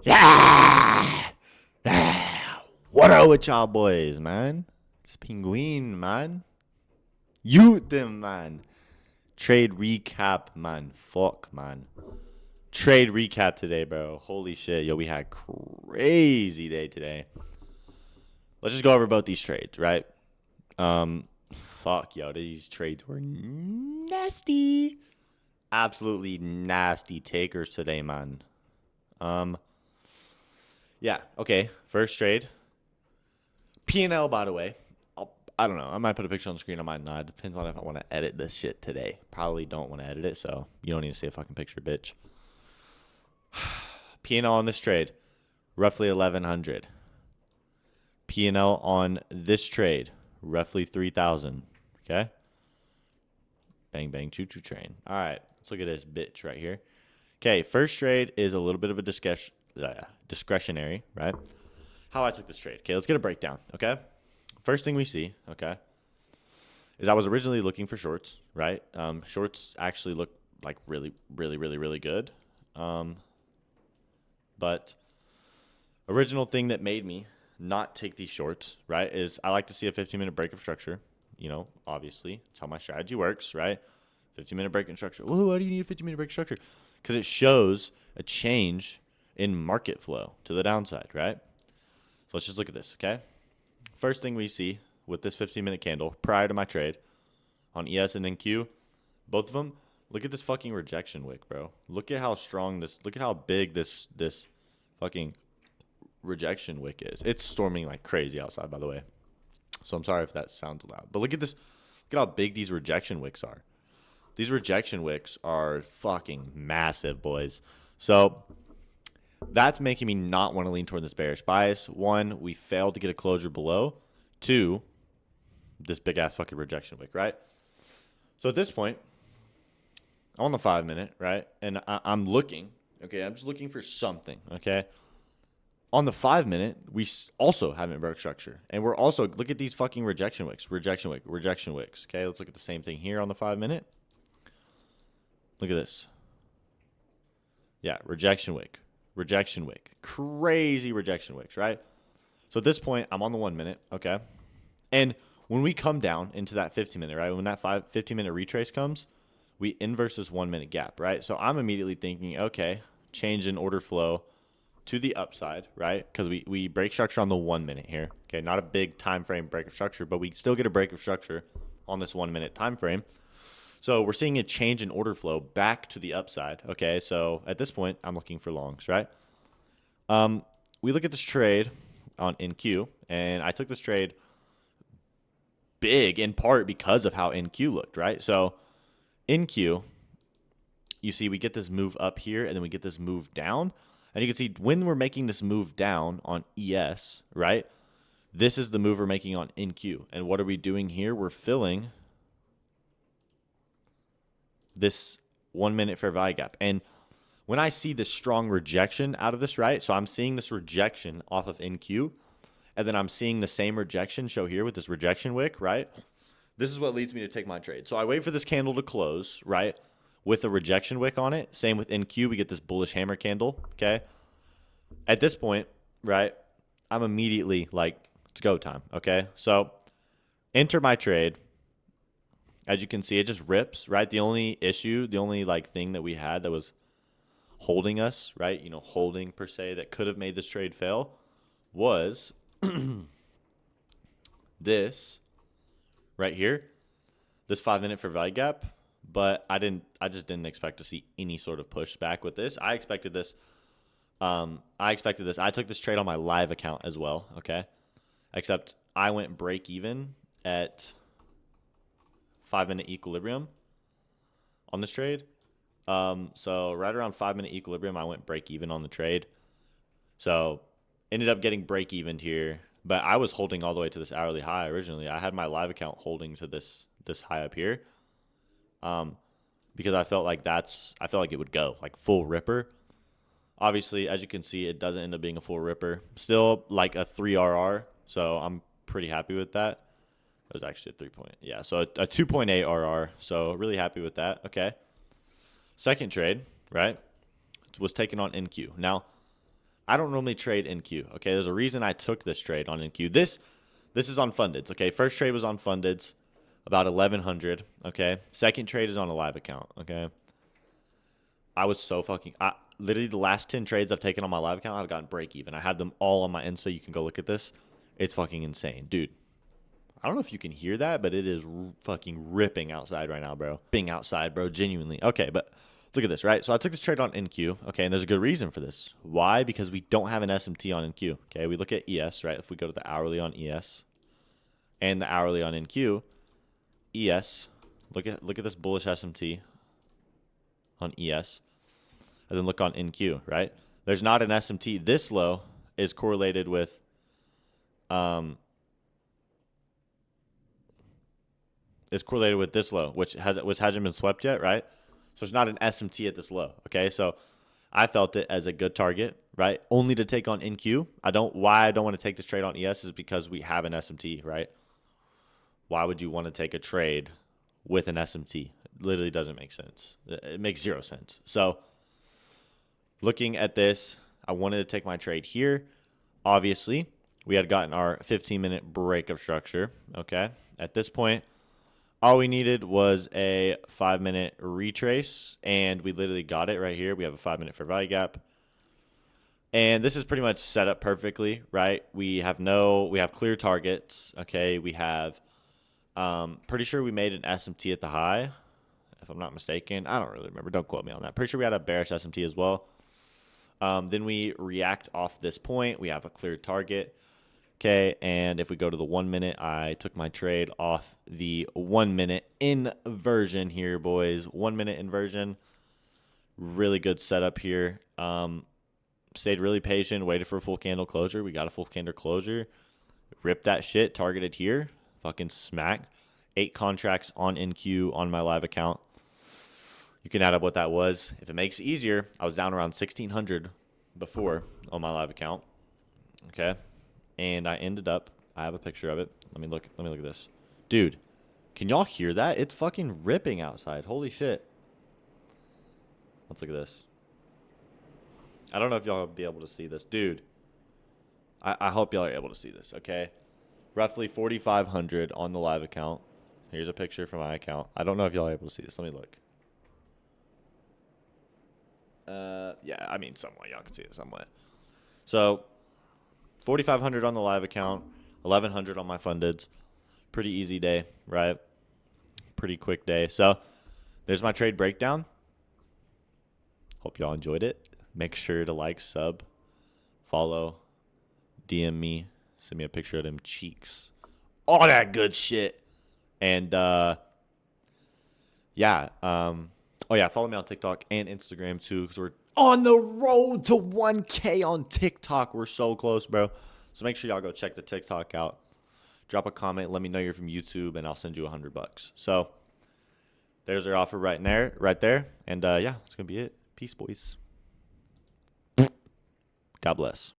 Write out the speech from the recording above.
Yeah! What up with y'all boys, man? It's Penguin, man. You them, man. Trade recap, man. Fuck, man. Trade recap today, bro. Holy shit. Yo, we had crazy day today. Let's just go over both these trades, right? Fuck, yo. These trades were nasty. Absolutely nasty takers today, man. Yeah, okay. First trade. P&L, by the way. I don't know. I might put a picture on the screen. I might not. Depends on if I want to edit this shit today. Probably don't want to edit it, so you don't need to see a fucking picture, bitch. P&L on this trade, roughly 1,100. P&L on this trade, roughly 3,000. Okay? Bang, bang, choo-choo train. All right. Let's look at this bitch right here. Okay, first trade is a little bit of a discretionary, right? How I took this trade. Okay, let's get a breakdown, okay? First thing we see, okay, is I was originally looking for shorts, right? Shorts actually look like really, really, really, really good. But original thing that made me not take these shorts, right, is I like to see a 15-minute break of structure. You know, obviously, it's how my strategy works, right? 15-minute break in structure. Well, why do you need a 15-minute break of structure? Because it shows a change in market flow to the downside, right? So let's just look at this, okay? First thing we see with this 15-minute candle prior to my trade on ES and NQ, both of them, look at this fucking rejection wick, bro. Look at how strong this, look at how big this fucking rejection wick is. It's storming like crazy outside, by the way. So I'm sorry if that sounds loud. But look at this, look at how big these rejection wicks are. These rejection wicks are fucking massive, boys. So that's making me not want to lean toward this bearish bias. One, we failed to get a closure below. Two, this big ass fucking rejection wick, right? So at this point, I'm on the 5-minute, right? And I'm looking, okay? I'm just looking for something, okay? On the 5-minute, we also haven't broke structure. And we're also, look at these fucking rejection wicks, rejection wick, rejection wicks, okay? Let's look at the same thing here on the 5-minute. Look at this. Yeah, rejection wick. Rejection wick. Crazy rejection wicks, right? So at this point, I'm on the 1-minute, okay? And when we come down into that 15-minute, right? When that 15-minute retrace comes, we inverse this 1-minute gap, right? So I'm immediately thinking, okay, change in order flow to the upside, right? Because we break structure on the 1-minute here. Okay, not a big time frame break of structure, but we still get a break of structure on this 1-minute time frame. So we're seeing a change in order flow back to the upside. Okay, so at this point, I'm looking for longs, right? We look at this trade on NQ, and I took this trade big in part because of how NQ looked, right? So NQ, you see we get this move up here, and then we get this move down. And you can see when we're making this move down on ES, right? This is the move we're making on NQ. And what are we doing here? We're filling this 1-minute fair value gap. And when I see this strong rejection out of this, right? So I'm seeing this rejection off of NQ, and then I'm seeing the same rejection show here with this rejection wick, right? This is what leads me to take my trade. So I wait for this candle to close, right? With a rejection wick on it. Same with NQ. We get this bullish hammer candle, okay? At this point, right, I'm immediately like, it's go time, okay? So enter my trade. As you can see, it just rips, right? The only issue, the only like thing that we had that was holding us, right? You know, holding per se that could have made this trade fail was this right here, this 5-minute fair value gap. But I just didn't expect to see any sort of pushback with this. I expected this. I took this trade on my live account as well, okay? Except I went break even at 5-minute equilibrium on this trade. So right around 5-minute equilibrium, I went break even on the trade. So ended up getting break even here, but I was holding all the way to this hourly high originally. I had my live account holding to this high up here. Because I felt like it would go like full ripper. Obviously, as you can see, it doesn't end up being a full ripper. Still like a 3 RR, so I'm pretty happy with that. It was actually a 3 point. Yeah, so a 2.8 RR, so really happy with that. Okay. Second trade, right, was taken on NQ. Now, I don't normally trade NQ. Okay, there's a reason I took this trade on NQ. This is on fundeds. Okay, first trade was on fundeds, about 1100. Okay, second trade is on a live account. Okay, I was so fucking. Literally the last 10 trades I've taken on my live account, I've gotten break even. I had them all on my Insta. You can go look at this. It's fucking insane, dude. I don't know if you can hear that, but it is fucking ripping outside right now, bro. Being outside, bro, genuinely. Okay, but look at this, right? So I took this trade on NQ, okay, and there's a good reason for this. Why? Because we don't have an SMT on NQ, okay? We look at ES, right? If we go to the hourly on ES and the hourly on NQ, ES, look at this bullish SMT on ES, and then look on NQ, right? There's not an SMT this low is correlated with this low, which hasn't been swept yet, right? So it's not an SMT at this low. Okay, so I felt it as a good target, right? Only to take on NQ. Why I don't want to take this trade on ES is because we have an SMT, right? Why would you want to take a trade with an SMT? It literally doesn't make sense. It makes zero sense. So looking at this, I wanted to take my trade here. Obviously, we had gotten our 15-minute break of structure. Okay, at this point, all we needed was a 5-minute retrace, and we literally got it right here. We have a 5-minute fair value gap. And this is pretty much set up perfectly, right? We have clear targets, okay? We have, pretty sure we made an SMT at the high, if I'm not mistaken. I don't really remember. Don't quote me on that. Pretty sure we had a bearish SMT as well. Then we react off this point. We have a clear target. Okay, and if we go to the 1 minute, I took my trade off the 1 minute inversion here, boys. 1 minute inversion. Really good setup here. Stayed really patient, waited for a full candle closure. We got a full candle closure. Ripped that shit, targeted here. Fucking smacked. 8 contracts on NQ on my live account. You can add up what that was. If it makes it easier, I was down around 1,600 before on my live account. Okay. And I ended up, I have a picture of it. Let me look at this. Dude, can y'all hear that? It's fucking ripping outside. Holy shit. Let's look at this. I don't know if y'all will be able to see this. Dude, I hope y'all are able to see this, okay? Roughly 4,500 on the live account. Here's a picture from my account. I don't know if y'all are able to see this. Let me look. Yeah, I mean, somewhat. Y'all can see it somewhat. So 4,500 on the live account, 1,100 on my fundeds. Pretty easy day, right? Pretty quick day. So there's my trade breakdown. Hope y'all enjoyed it. Make sure to like, sub, follow, DM me, send me a picture of them cheeks, all that good shit. And yeah, oh yeah, follow me on TikTok and Instagram too, because we're on the road to 1K on TikTok. We're so close, bro. So make sure y'all go check the TikTok out. Drop a comment. Let me know you're from YouTube, and I'll send you $100. So there's our offer right there. And yeah, that's gonna be it. Peace, boys. God bless.